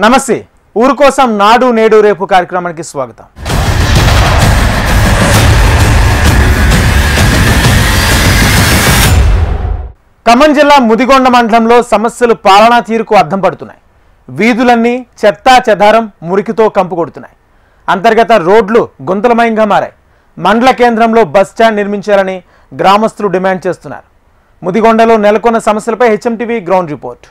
నమస్తే ఊరు కోసం నాడు నేడు రేపు కార్యక్రమానికి స్వాగతం. ఖమ్మం జిల్లా ముదిగొండ మండలంలో సమస్యలు పాలనా తీరుకు అద్దం పడుతున్నాయి. వీధులన్నీ చెత్తా చెదారం మురికితో కంపు కొడుతున్నాయి. అంతర్గత రోడ్లు గుంతలమయంగా మారాయి. మండల కేంద్రంలో బస్ స్టాండ్ నిర్మించాలని గ్రామస్తులు డిమాండ్ చేస్తున్నారు. ముదిగొండలో నెలకొన్న సమస్యలపై HMTV ground report.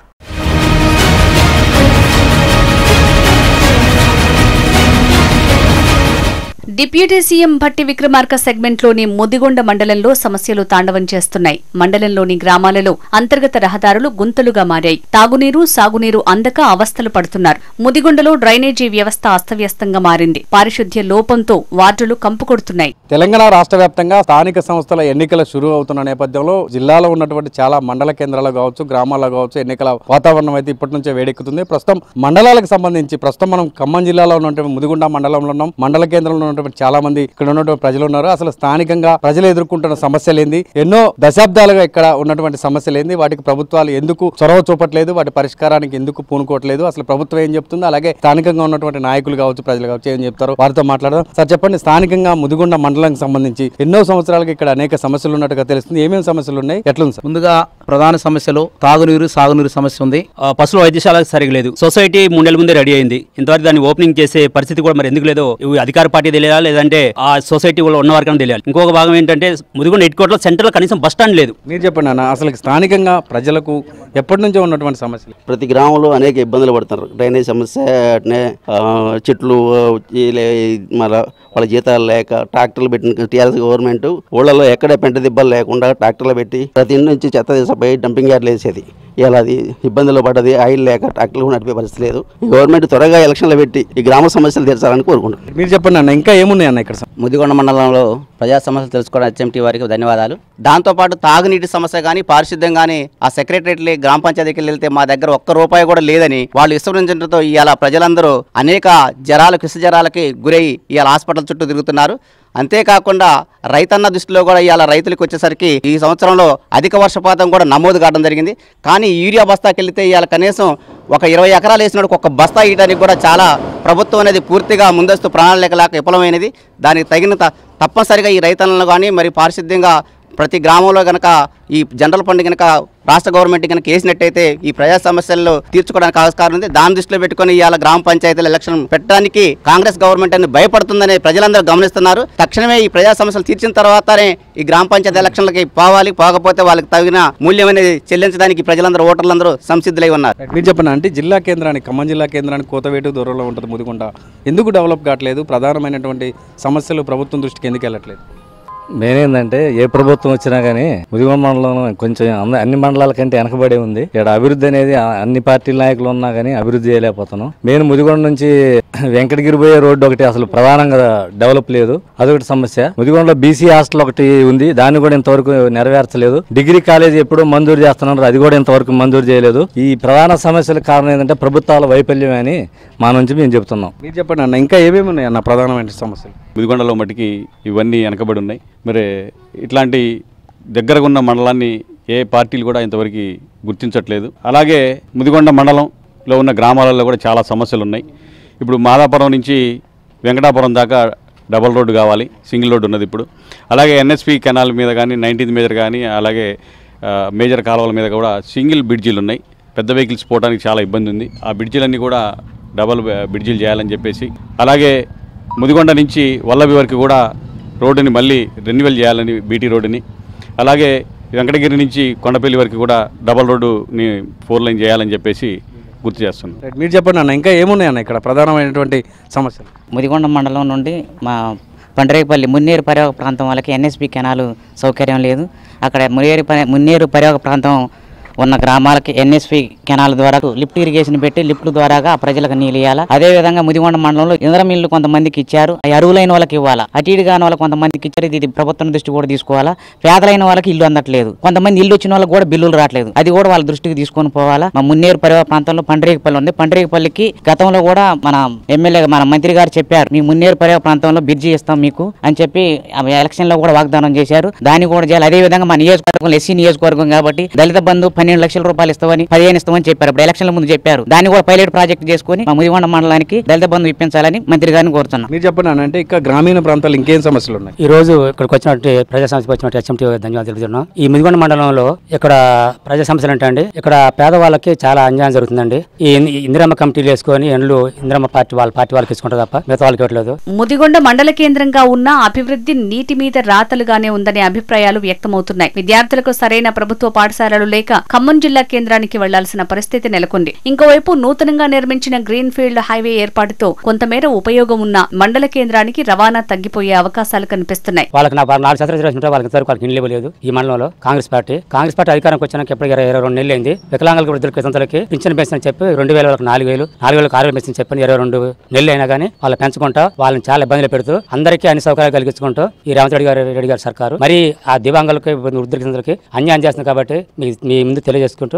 Deputy CM Bhatti Vikramarka సెగ్మెంట్లోని ముదిగొండ మండలంలో సమస్యలు తాండవం చేస్తున్నాయి. మండలంలోని గ్రామాలలో అంతర్గత రహదారులు గుంతలుగా మారాయి. తాగునీరు సాగునీరు అందక అవస్థలు పడుతున్నారు. ముదిగొండలో డ్రైనేజీ వ్యవస్థ అస్తవ్యస్తంగా మారింది. పారిశుద్ధ్య లోపంతో వార్డులు కంపు కొడుతున్నాయి. తెలంగాణ రాష్ట్ర వ్యాప్తంగా స్థానిక సంస్థల ఎన్నికలు షురూ అవుతున్న నేపథ్యంలో జిల్లాలో ఉన్నటువంటి చాలా మండల కేంద్రాలు కావచ్చు, గ్రామాల్లో కావచ్చు ఎన్నికల వాతావరణం అయితే ఇప్పటి నుంచే వేడెక్కుతుంది. ప్రస్తుతం మండలాలకు సంబంధించి ప్రస్తుతం మనం ఖమ్మం జిల్లాలో ఉన్నటువంటి ముదిగొండ మండలంలో ఉన్నాం. మండల కేంద్రంలో చాలా మంది ఇక్కడ ఉన్నటువంటి ప్రజలు ఉన్నారు. అసలు స్థానికంగా ప్రజలు ఎదుర్కొంటున్న సమస్యలు ఏంది, ఎన్నో దశాబ్దాలుగా ఇక్కడ ఉన్నటువంటి సమస్యలు ఏంది, వాటికి ప్రభుత్వాలు ఎందుకు చొరవ చూపట్లేదు, వాటి పరిష్కారానికి ఎందుకు పూనుకోవట్లేదు, అసలు ప్రభుత్వం ఏం చెప్తుంది, అలాగే స్థానికంగా ఉన్నటువంటి నాయకులు కావచ్చు, ప్రజలు కావచ్చు ఏం చెప్తారు, వారితో మాట్లాడదాం. సార్ చెప్పండి, స్థానికంగా ముదిగొండ మండలానికి సంబంధించి ఎన్నో సంవత్సరాలుగా ఇక్కడ అనేక సమస్యలు ఉన్నట్టుగా తెలుస్తుంది. ఏమేమి సమస్యలు ఉన్నాయి, ఎట్లుంది సార్? ముందుగా ప్రధాన సమస్యలు తాగునీరు సాగునీరు సమస్య ఉంది. పశువుల వైద్యశాల సరిగా లేదు. సొసైటీ 3 నెలల ముందే రెడీ అయింది. ఇంతవరకు దాన్ని ఓపెనింగ్ చేసే పరిస్థితి కూడా మరి ఎందుకు లేదో అధికార పార్టీ తెలియాలి, లేదంటే ఆ సొసైటీ వాళ్ళు ఉన్న వరకు తెలియాలి. ఇంకొక భాగం ఏంటంటే ముదిగొండ హెడ్కోర్టులో సెంటర్ కనీసం బస్ స్టాండ్ లేదు. మీరు చెప్పండి అన్న, అసలు స్థానికంగా ప్రజలకు ఎప్పటి నుంచో ఉన్నటువంటి సమస్యలు. ప్రతి గ్రామంలో అనేక ఇబ్బందులు పడుతున్నారు. డ్రైనేజ్ సమస్య, అట్నే చెట్లు మళ్ళీ వాళ్ళ జీతాలు లేక ట్రాక్టర్లు పెట్టిన టీఆర్ఎస్ గవర్నమెంట్ ఊళ్ళలో ఎక్కడ పెంట దిబ్బలు లేకుండా ట్రాక్టర్లు పెట్టి ప్రతి ఇంటి నుంచి చెత్త తీసపోయి డంపింగ్ యార్డ్లు వేసేది. ఇలా అది ఇబ్బందులు పడ్డది. ఆయిల్ లేక ట్రాక్టర్లు నడిపే పరిస్థితి లేదు. గవర్నమెంట్ త్వరగా ఎలక్షన్లు పెట్టి ఈ గ్రామ సమస్యలు తీర్చాలని కోరుకుంటున్నారు. మీరు చెప్పండి అన్న, ఇంకా ఏమున్నాయి అన్న ఇక్కడ? ముదిగొండ మండలంలో ప్రజా సమస్యలు తెలుసుకోవడం హెచ్ఎంటీ వారికి ధన్యవాదాలు. దాంతోపాటు తాగునీటి సమస్య కానీ పారిశుద్ధ్యం కానీ ఆ సెక్రటరియట్లు గ్రామ పంచాయతీకి వెళ్తే మా దగ్గర ఒక్క రూపాయి కూడా లేదని వాళ్ళు విస్తరించడంతో ఇవాళ ప్రజలందరూ అనేక జ్వరాలు కృషి జ్వరాలకి గురై ఇవాళ హాస్పిటల్ చుట్టూ తిరుగుతున్నారు. అంతేకాకుండా రైతన్న దృష్టిలో కూడా ఇవాళ రైతులకు వచ్చేసరికి ఈ సంవత్సరంలో అధిక వర్షపాతం కూడా నమోదు కావడం జరిగింది. కానీ యూరియా బస్తాకి వెళితే ఇవాళ కనీసం ఒక 20 ఎకరాలు వేసినప్పుడు ఒక బస్తా ఇయడానికి కూడా చాలా ప్రభుత్వం అనేది పూర్తిగా ముందస్తు ప్రణాళిక లేక విఫలమైనది. దానికి తగిన తప్పనిసరిగా ఈ రైతన్నలు కానీ మరి పారిశుద్ధ్యంగా ప్రతి గ్రామంలో కనుక ఈ జనరల్ ఫండ్ కనుక రాష్ట్ర గవర్నమెంట్ కనుక వేసినట్టయితే ఈ ప్రజా సమస్యలను తీర్చుకోవడానికి ఆస్కారం ఉంది. దాని దృష్టిలో పెట్టుకుని ఇవాళ గ్రామ పంచాయతీల ఎలక్షన్ పెట్టడానికి కాంగ్రెస్ గవర్నమెంట్ అని భయపడుతుందని ప్రజలందరూ గమనిస్తున్నారు. తక్షణమే ఈ ప్రజా సమస్యలు తీర్చిన తర్వాతనే ఈ గ్రామ పంచాయతీ ఎలక్షన్లకి పోవాలి. పోకపోతే వాళ్ళకి తగిన మూల్యం అనేది చెల్లించడానికి ప్రజలందరూ ఓటర్లందరూ సంసిద్ధులై ఉన్నారు. మీరు చెప్పండి అంటే జిల్లా కేంద్రానికి ఖమ్మం జిల్లా కేంద్రానికి కోతవేటు దూరంలో ఉంటుంది ముదిగొండ, ఎందుకు డెవలప్ కావట్లేదు? ప్రధానమైనటువంటి సమస్యలు ప్రభుత్వం దృష్టికి ఎందుకు వెళ్ళట్లేదు? నేనేందంటే ఏ ప్రభుత్వం వచ్చినా కానీ ముదిగొండ మండలం కొంచెం అన్ని మండలాల కంటే వెనకబడే ఉంది. ఇక్కడ అభివృద్ధి అనేది అన్ని పార్టీల నాయకులు ఉన్నా కానీ అభివృద్ధి చేయలేకపోతున్నాం. మెయిన్ ముదిగొండ నుంచి వెంకటగిరి పోయే రోడ్డు ఒకటి అసలు ప్రధానంగా డెవలప్ లేదు, అదొకటి సమస్య. ముదిగొండలో బీసీ హాస్టల్ ఒకటి ఉంది, దాన్ని కూడా ఇంతవరకు నెరవేర్చలేదు. డిగ్రీ కాలేజీ ఎప్పుడూ మంజూరు చేస్తున్నారు, అది కూడా ఇంతవరకు మంజూరు చేయలేదు. ఈ ప్రధాన సమస్యలకు కారణం ఏంటంటే ప్రభుత్వాల వైఫల్యం అని మా నుంచి మేము చెప్తున్నాం. మీరు చెప్పండి అన్న, ఇంకా ఏమేమి ఉన్నాయి అన్న ప్రధానమైన సమస్యలు? ముదిగొండలో మటుకి ఇవన్నీ వెనకబడి ఉన్నాయి. మరి ఇట్లాంటి దగ్గరగా ఉన్న మండలాన్ని ఏ పార్టీలు కూడా ఇంతవరకు గుర్తించట్లేదు. అలాగే ముదిగొండ మండలంలో ఉన్న గ్రామాలలో కూడా చాలా సమస్యలు ఉన్నాయి. ఇప్పుడు మాదాపురం నుంచి వెంకటాపురం దాకా డబల్ రోడ్డు కావాలి, సింగిల్ రోడ్డు ఉన్నది ఇప్పుడు. అలాగే ఎన్ఎస్పి కెనాల్ మీద కానీ 19th మేజర్ కానీ అలాగే మేజర్ కాలువల మీద కూడా సింగిల్ బ్రిడ్జీలు ఉన్నాయి. పెద్ద వెహికల్స్ పోవడానికి చాలా ఇబ్బంది ఉంది. ఆ బ్రిడ్జీలన్నీ కూడా డబల్ బ్రిడ్జీలు చేయాలని చెప్పేసి, అలాగే ముదిగొండ నుంచి వల్లభి వరకు కూడా రోడ్డుని మళ్ళీ రెన్యువల్ చేయాలని బీటీ రోడ్డుని, అలాగే వెంకటగిరి నుంచి కొండపల్లి వరకు కూడా డబల్ రోడ్డుని 4 లైన్ చేయాలని చెప్పేసి గుర్తు చేస్తున్నాం. మీరు చెప్పండి అన్న, ఇంకా ఏమున్నాయి అన్న ఇక్కడ ప్రధానమైనటువంటి సమస్యలు? ముదిగొండ మండలం నుండి మా పండరేపల్లి మున్నేరు పర్యావరణ ప్రాంతం వాళ్ళకి ఎన్ఎస్పి కెనాలు సౌకర్యం లేదు. అక్కడ మున్నేరు పర్యావరణ ప్రాంతం ఉన్న గ్రామాలకి ఎన్ఎస్పి కెనాల్ ద్వారా లిఫ్ట్ ఇరిగేషన్ పెట్టి లిఫ్ట్ ద్వారాగా ప్రజలకు నీళ్ళు ఇవ్వాలి. అదే విధంగా ముదిగొండ మండలంలో ఇంద్రం ఇల్లు కొంతమందికి ఇచ్చారు, అరువులైన వాళ్ళకి ఇవ్వాలా, అటు ఇటు కాని వాళ్ళకి కొంతమందికి ఇచ్చారు. ఇది ప్రభుత్వం దృష్టి కూడా తీసుకోవాలా. పేదలైన వాళ్ళకి ఇల్లు అందట్లేదు, కొంతమంది ఇల్లు వచ్చిన వాళ్ళకి కూడా బిల్లులు రావట్లేదు, అది కూడా వాళ్ళ దృష్టికి తీసుకొని పోవాలా. మా మున్నేరు పర్యావరణ ప్రాంతంలో పండరేపల్లి ఉంది. పండరేపల్లికి గతంలో కూడా మన ఎమ్మెల్యే మన మంత్రి గారు చెప్పారు, మీ మున్నేరు పర్యావరణ ప్రాంతంలో బ్రిడ్జి ఇస్తాం మీకు అని చెప్పి ఎలక్షన్ లో కూడా వాగ్దానం చేశారు. దాన్ని కూడా చేయాలి. అదే విధంగా మా నియోజకవర్గం ఎస్సీ నియోజకవర్గం కాబట్టి దళిత బంధు 12 లక్షల రూపాయలు ఇస్తామని 15 ఇస్తామని చెప్పారు. ఇప్పుడు ఎలక్షన్ల ముందు చెప్పారు. దాన్ని కూడా పైలట్ ప్రాజెక్ట్ చేసుకుని మా ముదిగొండ మండలానికి దళిత బంధు ఇప్పించాలని మంత్రి గారిని కోరుతున్నాం. మీరు చెప్పండి అంటే ఇక్కడ గ్రామీణ ప్రాంతాలు ఇంకేం సమస్యలు ఉన్నాయి? ఈ రోజు ఇక్కడికి వచ్చినట్టు ప్రజా సమస్యకు వచ్చినట్టు HMT ధన్యవాదాలు తెలుపుతున్నాం. ఈ ముదిగొండ మండలంలో ఇక్కడ ప్రజా సమస్యలు అంటే అండి, ఇక్కడ పేదవాళ్ళకి చాలా అన్యాయం జరుగుతుందండి. ఈ ఇందిరమ్మ కమిటీలు వేసుకొని ఎండ్లు ఇందిరమ్మ పార్టీ వాళ్ళకి ఇచ్చుకుంటారు తప్ప మిగతా వాళ్ళకి ఇవ్వట్లేదు. ముదిగొండ మండల కేంద్రంగా ఉన్న అభివృద్ధి నీటి మీద రాతలుగానే ఉందనే అభిప్రాయాలు వ్యక్తమవుతున్నాయి. విద్యార్థులకు సరైన ప్రభుత్వ పాఠశాలలు లేక ఖమ్మం జిల్లా కేంద్రానికి వెళ్లాల్సిన పరిస్థితి నెలకొంది. ఇంకోవైపు నూతనంగా నిర్మించిన గ్రీన్ ఫీల్డ్ హైవే ఏర్పాటుతో కొంతమేర ఉపయోగం ఉన్న మండల కేంద్రానికి రవాణా తగ్గిపోయే అవకాశాలు కనిపిస్తున్నాయి. వాళ్ళకి 4 సంవత్సరాలు వాళ్ళకి ఇల్లు లేదు. ఈ మండలంలో కాంగ్రెస్ పార్టీ అధికారంకి వచ్చినాక ఎప్పటికీ 22 నెలలు అయింది. వికలాంగులకు వృద్ధులకి వితంతులకి పింఛన్ పెంచని చెప్పి 2000 వాళ్ళకి 4000 6,000 పెంచని చెప్పని 22 నెలలు అయినా కానీ వాళ్ళు పెంచుకుంటా వాళ్ళని చాలా ఇబ్బందులు పెడుతూ అందరికీ అన్ని సౌకర్యాలు కలిగించుకుంటూ ఈ రేవంత్ రెడ్డి గారి సర్కారు మరి ఆ దివ్యాంగులకి వృద్ధులకి అన్యాయం చేస్తుంది. కాబట్టి మీ ముందు తెలియజేసుకుంటూ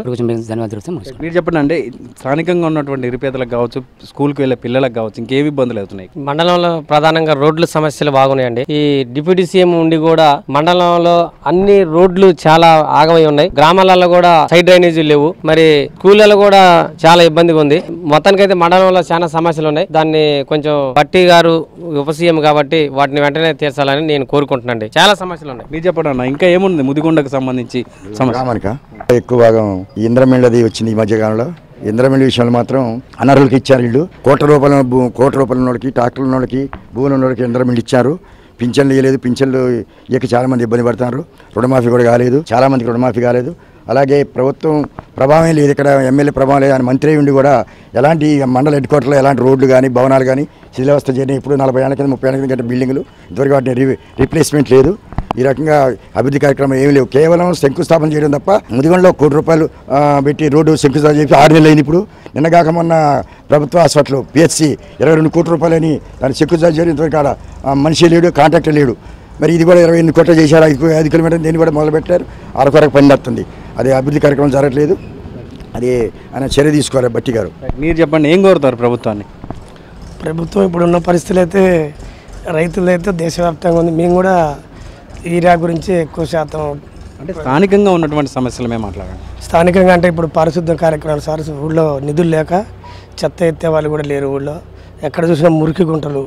ధన్యవాదాలు. మీరు చెప్పండి అంటే స్థానికంగా ఉన్నటువంటి నిరుపేదలకు కావచ్చు, స్కూల్కి వెళ్ళే పిల్లలకు కావచ్చు, ఇంకేమి ఇబ్బందులు అవుతున్నాయి? మండలంలో ప్రధానంగా రోడ్ల సమస్యలు బాగున్నాయండి. ఈ డిప్యూటీ సీఎం ఉండి కూడా మండలంలో అన్ని రోడ్లు చాలా ఆగమై ఉన్నాయి. గ్రామాలలో కూడా సైడ్ డ్రైనేజీలు లేవు. మరి స్కూళ్ళలో కూడా చాలా ఇబ్బందిగా ఉంది. మొత్తానికైతే మండలంలో చాలా సమస్యలు ఉన్నాయి. దాన్ని కొంచెం పట్టి గారు ఉప సీఎం కాబట్టి వాటిని వెంటనే తీర్చాలని నేను కోరుకుంటున్నాండి. చాలా సమస్యలు ఉన్నాయి. మీరు చెప్పండి అన్న, ఇంకా ఏముంది ముదిగొండకు సంబంధించి సమస్య? ఎక్కువ భాగం ఇంద్రమిళ్ళది వచ్చింది ఈ మధ్యకాలంలో. ఇంద్రమిళ్ళ విషయంలో మాత్రం అనర్హులకి ఇచ్చారు. వీళ్ళు కోట్ల రూపాయల ఉన్నోళ్ళకి, ట్రాక్టర్లు ఉన్నోళ్ళకి, భూములు ఉన్నోళ్ళకి ఇంద్రమిళ్ళు ఇచ్చారు. పింఛన్లు ఇవ్వలేదు. పింఛన్లు ఇక చాలామంది ఇబ్బంది పడుతున్నారు. రుణమాఫీ కూడా కాలేదు, చాలామందికి రుణమాఫీ కాలేదు. అలాగే ప్రభుత్వం ప్రభావం లేదు, ఇక్కడ ఎమ్మెల్యే ప్రభావం లేదు. ఆయన మంత్రి ఉండి కూడా ఎలాంటి మండల హెడ్ క్వార్టర్లో ఎలాంటి రోడ్లు కానీ భవనాలు కానీ శిథిలావస్థ చేయడం. ఇప్పుడు 40 ఏళ్ళ కింద 30 ఏళ్ళ కింద బిల్డింగులు, ఇంతవరకు వాటిని రీప్లేస్మెంట్ లేదు. ఈ రకంగా అభివృద్ధి కార్యక్రమం ఏమీ లేవు. కేవలం శంకుస్థాపన చేయడం తప్ప. ముదిగొండలో ₹1 పెట్టి రోడ్డు శంకుస్థాపన చేసి 6 నెలలు అయింది. ఇప్పుడు నిన్నగాక మొన్న ప్రభుత్వ హాస్పిటల్ PHC ₹22 కోట్ల అని దాన్ని శంకుస్థాపన చేయడం. ఇంతవరకు ఆడ మనిషి లేడు, కాంట్రాక్టర్ లేడు. మరి ఇది కూడా 28 కోట్లు చేశారు. 5 కిలోమీటర్లు దీన్ని కూడా మొదలుపెట్టారు. అరకొరకు పని నడుతుంది. అది అభివృద్ధి కార్యక్రమం జరగట్లేదు. అది ఆయన చర్య తీసుకోవాలి బట్టి గారు. మీరు చెప్పండి, ఏం కోరుతారు ప్రభుత్వాన్ని? ప్రభుత్వం ఇప్పుడున్న పరిస్థితులు అయితే రైతులైతే దేశవ్యాప్తంగా ఉంది. మేము కూడా ఈరియా గురించి ఎక్కువ శాతం అంటే స్థానికంగా ఉన్నటువంటి సమస్యలు మేము మాట్లాడాలి. స్థానికంగా అంటే ఇప్పుడు పారిశుద్ధ్య కార్యక్రమాలు సార్ ఊళ్ళో నిధులు లేక చెత్త ఎత్తే వాళ్ళు కూడా లేరు. ఊళ్ళో ఎక్కడ చూసినా మురికి గుంటలు.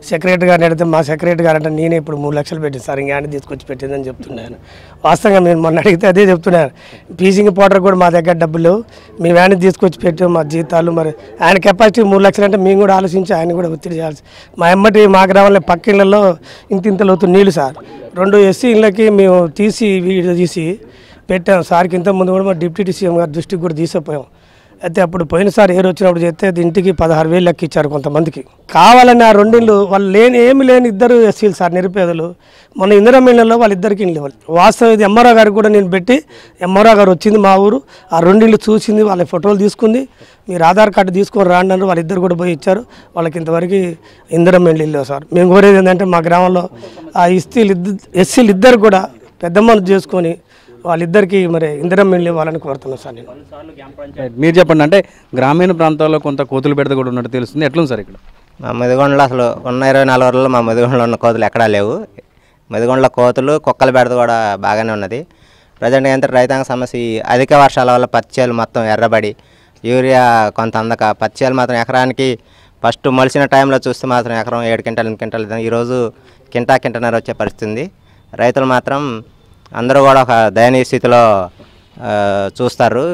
సెక్రటరీ గారిని అడిగితే మా సెక్రటరీ గారు అంటే నేనే ఇప్పుడు 3 లక్షలు పెట్టింది సార్, ఇంకేంటి తీసుకొచ్చి పెట్టిందని చెప్తున్నాను. వాస్తవంగా నేను మొన్న అడిగితే అదే చెప్తున్నాను. పీసింగ్ పౌడర్ కూడా మా దగ్గర డబ్బులు లేవు, మీ వ్యాన్ని తీసుకొచ్చి పెట్టాం, మా జీతాలు. మరి ఆయన కెపాసిటీ 3 లక్షలు అంటే మేము కూడా ఆలోచించి ఆయన కూడా ఒత్తిడి చేయాల్సి. మా ఎమ్మటి మా గ్రామంలో పక్కిళ్ళల్లో ఇంత లోతు నీళ్ళు సార్. 2 SC ఇళ్ళకి మేము వీడియో తీసి పెట్టాం సార్కి. ఇంతకుముందు కూడా మా డిప్యూటీ సీఎం గారి దృష్టికి కూడా తీసుకుపోయాం. అయితే అప్పుడు పోయినసారి ఏరు వచ్చినప్పుడు చేస్తే ఇంటికి 16,000 లెక్క ఇచ్చారు కొంతమందికి. కావాలని ఆ 2 ఇళ్ళు వాళ్ళు ఏమి లేని 2 SCలు సార్ నిరుపేదలు. మొన్న ఇందిరమ్మ ఇళ్ళలో వాళ్ళిద్దరికి ఇళ్ళు ఇవ్వాలి. వాస్తవం ఇది MRO గారికి కూడా నేను పెట్టి MRO గారు వచ్చింది మా ఊరు, ఆ 2 ఇళ్ళు చూసింది, వాళ్ళ ఫోటోలు తీసుకుంది. మీరు ఆధార్ కార్డు తీసుకొని రాండి అన్నారు. వాళ్ళిద్దరు కూడా పోయి ఇచ్చారు. వాళ్ళకి ఇంతవరకు ఇందిరమ్మ ఇళ్ళు ఇల్లు సార్. మేము కోరేది ఏంటంటే మా గ్రామంలో ఆ SCలు ఇద్దరు కూడా పెద్ద మనసు చేసుకొని వాళ్ళిద్దరికి మరి ఇందిరమ్మ ఇళ్ళు ఇవ్వాలని కోరుతున్నాను సార్ నేను. మీరు చెప్పండి అంటే గ్రామీణ ప్రాంతాల్లో కొంత కోతులు బెడద కూడా ఉన్నట్టు తెలుస్తుంది. ఎట్లుంది సార్ ఇక్కడ? మా ముదిగొండలో అసలు ఉన్న 24 రోజుల్లో మా ముదిగొండలో ఉన్న కోతులు ఎక్కడా లేవు. ముదిగొండలో కోతులు, కుక్కల బెడద కూడా బాగానే ఉన్నది. ప్రజెంట్ ఏంటంటే రైతాంగ సమస్య అధిక వర్షాల వల్ల పచ్చిచేలు మొత్తం ఎర్రబడి యూరియా కొంత అందక పచ్చిచేలు మాత్రం ఎకరానికి ఫస్ట్ మొలిసిన టైంలో చూస్తే మాత్రం ఎకరం 7 క్వింటాలు 8 క్వింటాలు, ఈరోజు కింటాన్నర వచ్చే పరిస్థితి ఉంది. రైతులు మాత్రం అందరూ కూడా ఒక దయనీయ స్థితిలో చూస్తారు.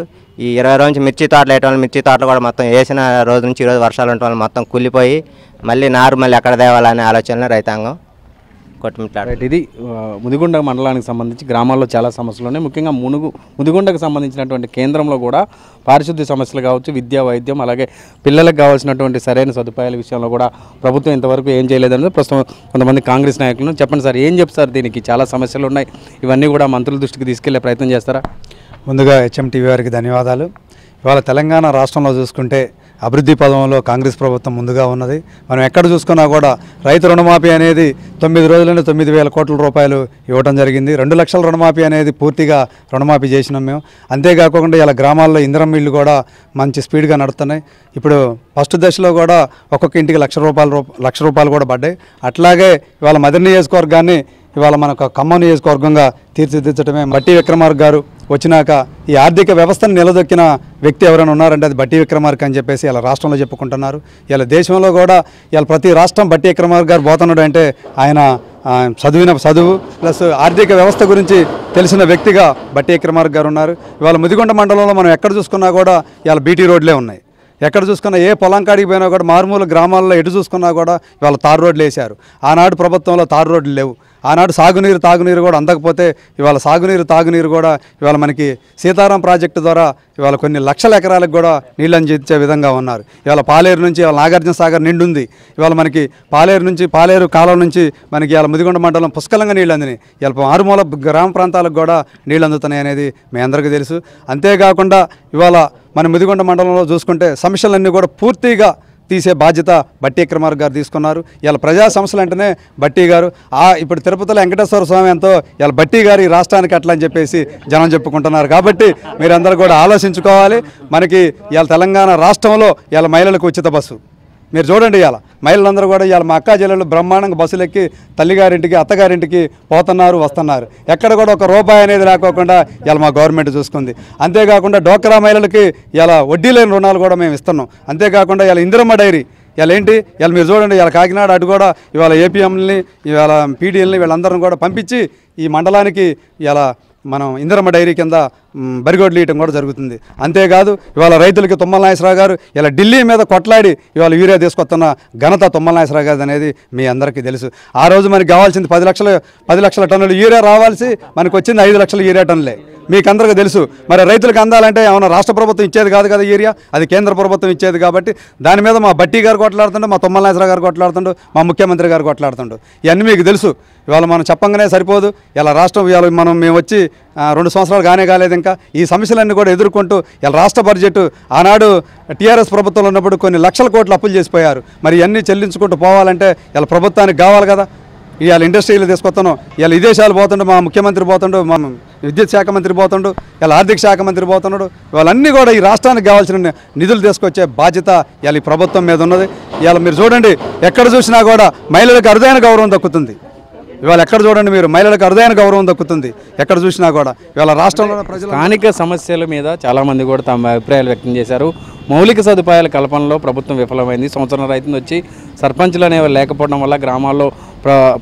ఈ 20 రోజు నుంచి మిర్చి తోటలు వేయటం వల్ల మిర్చి తోటలు కూడా మొత్తం వేసిన రోజు నుంచి ఈరోజు వర్షాలు ఉండటం వల్ల మొత్తం కూలిపోయి మళ్ళీ నారు ఎక్కడ తేవాలనే ఆలోచనలో రైతాంగం కొట్టుమిట్లాడు. ఇది ముదిగొండ మండలానికి సంబంధించి గ్రామాల్లో చాలా సమస్యలు ఉన్నాయి. ముఖ్యంగా ముదిగొండకు సంబంధించినటువంటి కేంద్రంలో కూడా పారిశుద్ధ్య సమస్యలు కావచ్చు, విద్యా, వైద్యం, అలాగే పిల్లలకు కావాల్సినటువంటి సరైన సదుపాయాల విషయంలో కూడా ప్రభుత్వం ఇంతవరకు ఏం చేయలేదన్నది ప్రస్తుతం కొంతమంది కాంగ్రెస్ నాయకులను. చెప్పండి సార్, ఏం చెప్తారు దీనికి? చాలా సమస్యలు ఉన్నాయి, ఇవన్నీ కూడా మంత్రుల దృష్టికి తీసుకెళ్లే ప్రయత్నం చేస్తారా? ముందుగా HMTV వారికి ధన్యవాదాలు. ఇవాళ తెలంగాణ రాష్ట్రంలో చూసుకుంటే అభివృద్ధి పదంలో కాంగ్రెస్ ప్రభుత్వం ముందుగా ఉన్నది. మనం ఎక్కడ చూసుకున్నా కూడా రైతు రుణమాఫీ అనేది 9 రోజుల్లోనే 9,000 కోట్ల రూపాయలు ఇవ్వడం జరిగింది. 2 లక్షల రుణమాఫీ అనేది పూర్తిగా రుణమాఫీ చేసినాం మేము. అంతేకాకుండా ఇలా గ్రామాల్లో ఇందిరమ్మ ఇళ్ళు కూడా మంచి స్పీడ్గా నడుస్తున్నాయి. ఇప్పుడు ఫస్ట్ దశలో కూడా ఒక్కొక్క ఇంటికి ₹1,00,000 కూడా పడ్డాయి. అట్లాగే ఇవాళ మదర్ నియోజకవర్గాన్ని ఇవాళ మనకు ఖమ్మం నియోజకవర్గంగా తీర్చిదిద్దటమే. బట్టి విక్రమార్క గారు వచ్చినాక ఈ ఆర్థిక వ్యవస్థను నిలదొక్కిన వ్యక్తి ఎవరైనా ఉన్నారంటే అది బట్టి విక్రమార్క అని చెప్పేసి ఇలా రాష్ట్రంలో చెప్పుకుంటున్నారు. ఇలా దేశంలో కూడా ఇలా ప్రతి రాష్ట్రం బట్టి విక్రమార్క గారు పోతున్నాడు అంటే ఆయన చదువు ప్లస్ ఆర్థిక వ్యవస్థ గురించి తెలిసిన వ్యక్తిగా బట్టి విక్రమార్క గారు ఉన్నారు. ఇవాళ ముదిగొండ మండలంలో మనం ఎక్కడ చూసుకున్నా కూడా ఇవాళ బీటీ రోడ్లే ఉన్నాయి. ఎక్కడ చూసుకున్నా ఏ పొలం కాడికి పోయినా కూడా మారుమూల గ్రామాల్లో ఎటు చూసుకున్నా కూడా ఇవాళ తారు రోడ్లు వేశారు. ఆనాడు ప్రభుత్వంలో తారు రోడ్లు లేవు. ఆనాడు తాగునీరు కూడా అందకపోతే ఇవాళ తాగునీరు కూడా ఇవాళ మనకి సీతారాం ప్రాజెక్టు ద్వారా ఇవాళ కొన్ని లక్షల ఎకరాలకు కూడా నీళ్ళు అందించే విధంగా ఉన్నారు. ఇవాళ పాలేరు నుంచి ఇవాళ నాగార్జున సాగర్ నిండుంది. ఇవాళ మనకి పాలేరు కాలం నుంచి మనకి ఇవాళ ముదిగొండ మండలం పుష్కలంగా నీళ్ళు అందినాయి. ఇవాళ మారుమూల గ్రామ ప్రాంతాలకు కూడా నీళ్ళు అందుతున్నాయి అనేది మీ అందరికీ తెలుసు. అంతేకాకుండా ఇవాళ మన ముదిగొండ మండలంలో చూసుకుంటే సమస్యలన్నీ కూడా పూర్తిగా తీసే బాధ్యత బట్టి విక్రమార్క గారు తీసుకున్నారు. ఇలా ప్రజా సమస్యలు అంటేనే బట్టి గారు. ఇప్పుడు తిరుపతిలో వెంకటేశ్వర స్వామి ఎంతో ఇలా బట్టి గారు ఈ రాష్ట్రానికి అట్లా అని చెప్పేసి జనం చెప్పుకుంటున్నారు. కాబట్టి మీరందరూ కూడా ఆలోచించుకోవాలి. మనకి ఇవాళ తెలంగాణ రాష్ట్రంలో ఇవాళ మహిళలకు ఉచిత బస్సు మీరు చూడండి. ఇవాళ మహిళలందరూ కూడా ఇవాళ మా అక్కా చెల్లెళ్ళు బ్రహ్మాండంగా బస్సులు ఎక్కి తల్లిగారింటికి అత్తగారింటికి పోతున్నారు వస్తున్నారు. ఎక్కడ కూడా ఒక రూపాయి అనేది లేకోకుండా ఇవాళ మా గవర్నమెంట్ చూసుకుంది. అంతేకాకుండా డోక్రా మహిళలకి ఇలా వడ్డీ లేని రుణాలు కూడా మేము ఇస్తున్నాం. అంతేకాకుండా ఇవాళ ఇందిరమ్మ డైరీ ఇలా ఏంటి ఇవాళ మీరు చూడండి. ఇవాళ కాకినాడ అటు కూడా ఇవాళ ఏపీఎంని ఇవాళ పీడీఎల్ని వీళ్ళందరం కూడా పంపించి ఈ మండలానికి ఇలా మనం ఇందిరమ్మ డైరీ కింద బరిగొడ్లు ఇయటం కూడా జరుగుతుంది. అంతేకాదు ఇవాళ రైతులకి తుమ్మల నాగేశ్వరరావు గారు ఇలా ఢిల్లీ మీద కొట్లాడి ఇవాళ యూరియా తీసుకొస్తున్న ఘనత తుమ్మల నాగేశ్వరరావు గారు అనేది మీ అందరికీ తెలుసు. ఆ రోజు మనకి కావాల్సింది 10 లక్షల టన్నులు యూరియా రావాల్సి మనకు వచ్చింది 5 లక్షల యూరియా టన్నులే. మీకు అందరికీ తెలుసు. మరి రైతులకు అందాలంటే ఏమైనా రాష్ట్ర ప్రభుత్వం ఇచ్చేది కాదు కదా యూరియా, అది కేంద్ర ప్రభుత్వం ఇచ్చేది. కాబట్టి దాని మీద మా బట్టి గారు కొట్లాడుతుండు, మా తుమ్మల నాగేశ్వరరావు గారు కొట్లాడుతుండు, మా ముఖ్యమంత్రి గారు కొట్లాడుతుండు. ఇవన్నీ మీకు తెలుసు. ఇవాళ మనం చెప్పంగానే సరిపోదు. ఇలా రాష్ట్రం ఇవాళ మేము వచ్చి 2 సంవత్సరాలు కాలేదు. ఇంకా ఈ సమస్యలన్నీ కూడా ఎదుర్కొంటూ ఇలా రాష్ట్ర బడ్జెట్ ఆనాడు టీఆర్ఎస్ ప్రభుత్వంలో ఉన్నప్పుడు కొన్ని లక్షల కోట్లు అప్పులు చేసిపోయారు. మరి ఇవన్నీ చెల్లించుకుంటూ పోవాలంటే ఇలా ప్రభుత్వానికి కావాలి కదా. ఇవాళ ఇండస్ట్రీలు తీసుకొస్తాను, ఇలా విదేశాలు పోతుండు, మా ముఖ్యమంత్రి పోతుండు, మా విద్యుత్ శాఖ మంత్రి పోతుండు, ఇలా ఆర్థిక శాఖ మంత్రి పోతున్నాడు. ఇవాళన్నీ కూడా ఈ రాష్ట్రానికి కావాల్సిన నిధులు తీసుకొచ్చే బాధ్యత ఇవాళ ఈ ప్రభుత్వం మీద ఉన్నది. ఇవాళ మీరు చూడండి, ఎక్కడ చూసినా కూడా మహిళలకు అరుదైన గౌరవం దక్కుతుంది. ఇవాళ ఎక్కడ చూడండి మీరు మహిళలకు అరుదైన గౌరవం దక్కుతుంది ఎక్కడ చూసినా కూడా. ఇవాళ రాష్ట్రంలో ప్రజలు స్థానిక సమస్యల మీద చాలామంది కూడా తమ అభిప్రాయాలు వ్యక్తం చేశారు. మౌలిక సదుపాయాల కల్పనలో ప్రభుత్వం విఫలమైంది. సంవత్సరం రైతు వచ్చి సర్పంచ్లు అనేవి లేకపోవడం వల్ల గ్రామాల్లో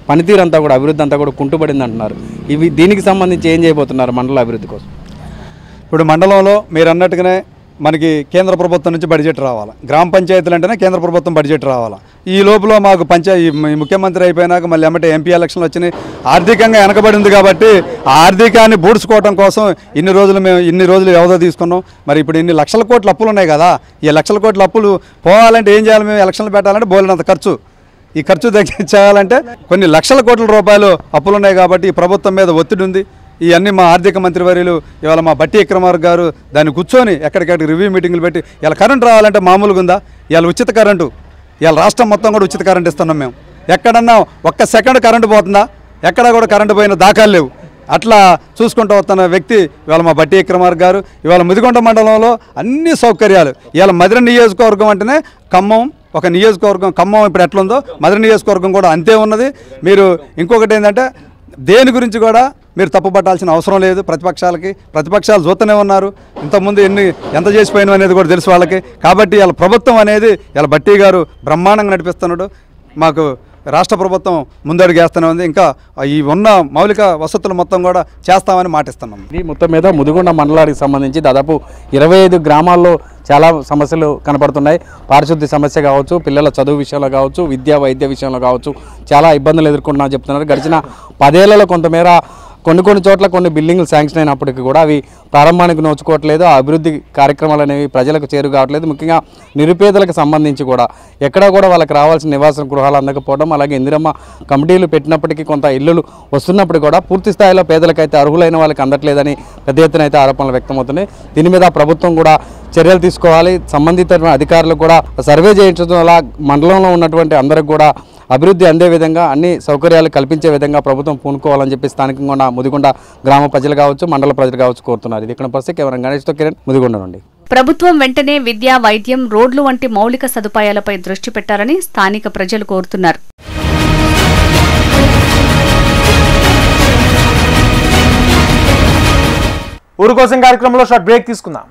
పనితీరు అంతా కూడా అభివృద్ధి అంతా కూడా కుంటుపడింది అంటున్నారు. దీనికి సంబంధించి ఏం చేయబోతున్నారు మండల అభివృద్ధి కోసం? ఇప్పుడు మండలంలో మీరు అన్నట్టుగానే మనకి కేంద్ర ప్రభుత్వం నుంచి బడ్జెట్ రావాలి. గ్రామ పంచాయతీలు అంటేనే కేంద్ర ప్రభుత్వం బడ్జెట్ రావాలి. ఈ లోపల మాకు ముఖ్యమంత్రి అయిపోయినాక మళ్ళీ ఎమ్మటే ఎంపీ ఎలక్షన్లు వచ్చినాయి. ఆర్థికంగా వెనకబడింది కాబట్టి ఆ ఆర్థికాన్ని బూడ్చుకోవడం కోసం ఇన్ని రోజులు వ్యవధి తీసుకున్నాం. మరి ఇప్పుడు ఇన్ని లక్షల కోట్ల అప్పులు ఉన్నాయి కదా. ఈ లక్షల కోట్ల అప్పులు పోవాలంటే ఏం చేయాలి? మేము ఎలక్షన్లు పెట్టాలంటే బోలినంత ఖర్చు. ఈ ఖర్చు తగ్గించాలంటే కొన్ని లక్షల కోట్ల రూపాయలు అప్పులు ఉన్నాయి కాబట్టి ఈ ప్రభుత్వం మీద ఒత్తిడి ఉంది. ఇవన్నీ మా ఆర్థిక మంత్రివర్యులు ఇవాళ మా బట్టి విక్రమార్క గారు దాన్ని కూర్చొని ఎక్కడికెక్కడికి రివ్యూ మీటింగ్లు పెట్టి ఇలా కరెంట్ రావాలంటే మామూలుగా ఉందా? ఇవాళ ఉచిత కరెంటు, ఇవాళ రాష్ట్రం మొత్తం కూడా ఉచిత కరెంట్ ఇస్తున్నాం మేము. ఎక్కడన్నా 1 సెకండ్ కరెంటు పోతుందా? ఎక్కడా కూడా కరెంటు పోయిన దాఖలు లేవు. అట్లా చూసుకుంటూ వస్తున్న వ్యక్తి ఇవాళ మా బట్టి విక్రమార్క గారు. ఇవాళ ముదిగొండ మండలంలో అన్ని సౌకర్యాలు. ఇవాళ మధుర నియోజకవర్గం అంటేనే ఖమ్మం ఒక నియోజకవర్గం. ఖమ్మం ఇప్పుడు ఎట్లుందో మధుర నియోజకవర్గం కూడా అంతే ఉన్నది. మీరు ఇంకొకటి ఏంటంటే దేని గురించి కూడా మీరు తప్పుపట్టాల్సిన అవసరం లేదు. ప్రతిపక్షాలు చూస్తూనే ఉన్నారు. ఇంతకుముందు ఎంత చేసిపోయినాం అనేది కూడా తెలుసు వాళ్ళకి. కాబట్టి ఇలా ప్రభుత్వం అనేది ఇలా బట్టి గారు బ్రహ్మాండంగా నడిపిస్తున్నాడు. మాకు రాష్ట్ర ప్రభుత్వం ముందడుగు వేస్తూనే ఉంది. ఇంకా ఈ ఉన్న మౌలిక వసతులు మొత్తం కూడా చేస్తామని మాటిస్తున్నాం. ఇది మొత్తం మీద ముదిగొండ మండలానికి సంబంధించి దాదాపు 25 గ్రామాల్లో చాలా సమస్యలు కనపడుతున్నాయి. పారిశుద్ధ్య సమస్య కావచ్చు, పిల్లల చదువు విషయంలో కావచ్చు, విద్యా వైద్య విషయంలో కావచ్చు చాలా ఇబ్బందులు ఎదుర్కొంటున్నా చెప్తున్నారు. గడిచిన 10 ఏళ్లలో కొంతమేర కొన్ని చోట్ల కొన్ని బిల్డింగ్లు శాంక్షన్ అయినప్పటికీ కూడా అవి ప్రారంభానికి నోచుకోవట్లేదు. ఆ అభివృద్ధి కార్యక్రమాలు అనేవి ప్రజలకు చేరు కావట్లేదు. ముఖ్యంగా నిరుపేదలకు సంబంధించి కూడా ఎక్కడా కూడా వాళ్ళకి రావాల్సిన నివాస గృహాలు అందకపోవడం, అలాగే ఇందిరమ్మ కమిటీలు పెట్టినప్పటికీ కొంత ఇల్లులు వస్తున్నప్పుడు కూడా పూర్తి స్థాయిలో పేదలకైతే అర్హులైన వాళ్ళకి అందట్లేదని పెద్ద ఎత్తున అయితే ఆరోపణలు వ్యక్తమవుతున్నాయి. దీని మీద ప్రభుత్వం కూడా చర్యలు తీసుకోవాలి. సంబంధిత అధికారులు కూడా సర్వే చేయించడం వల్ల మండలంలో ఉన్నటువంటి అందరికి కూడా అభివృద్ధి అందే విధంగా అన్ని సౌకర్యాలు కల్పించే విధంగా ప్రభుత్వం పూనుకోవాలని చెప్పి స్థానికంగా ఉన్న ముదిగొండ గ్రామ ప్రజలు కావచ్చు, మండల ప్రజలు కావచ్చు కోరుతున్నారు. ఇది ఇక్కడ పరిస్థితి కేవలం గణేష్తో కిరణ్, ముదిగొండ నుండి. ప్రభుత్వం వెంటనే విద్య, వైద్యం, రోడ్లు వంటి మౌలిక సదుపాయాలపై దృష్టి పెట్టాలని స్థానిక ప్రజలు కోరుతున్నారు. ఊరు కోసం కార్యక్రమంలో షార్ట్ బ్రేక్ తీసుకుందాం.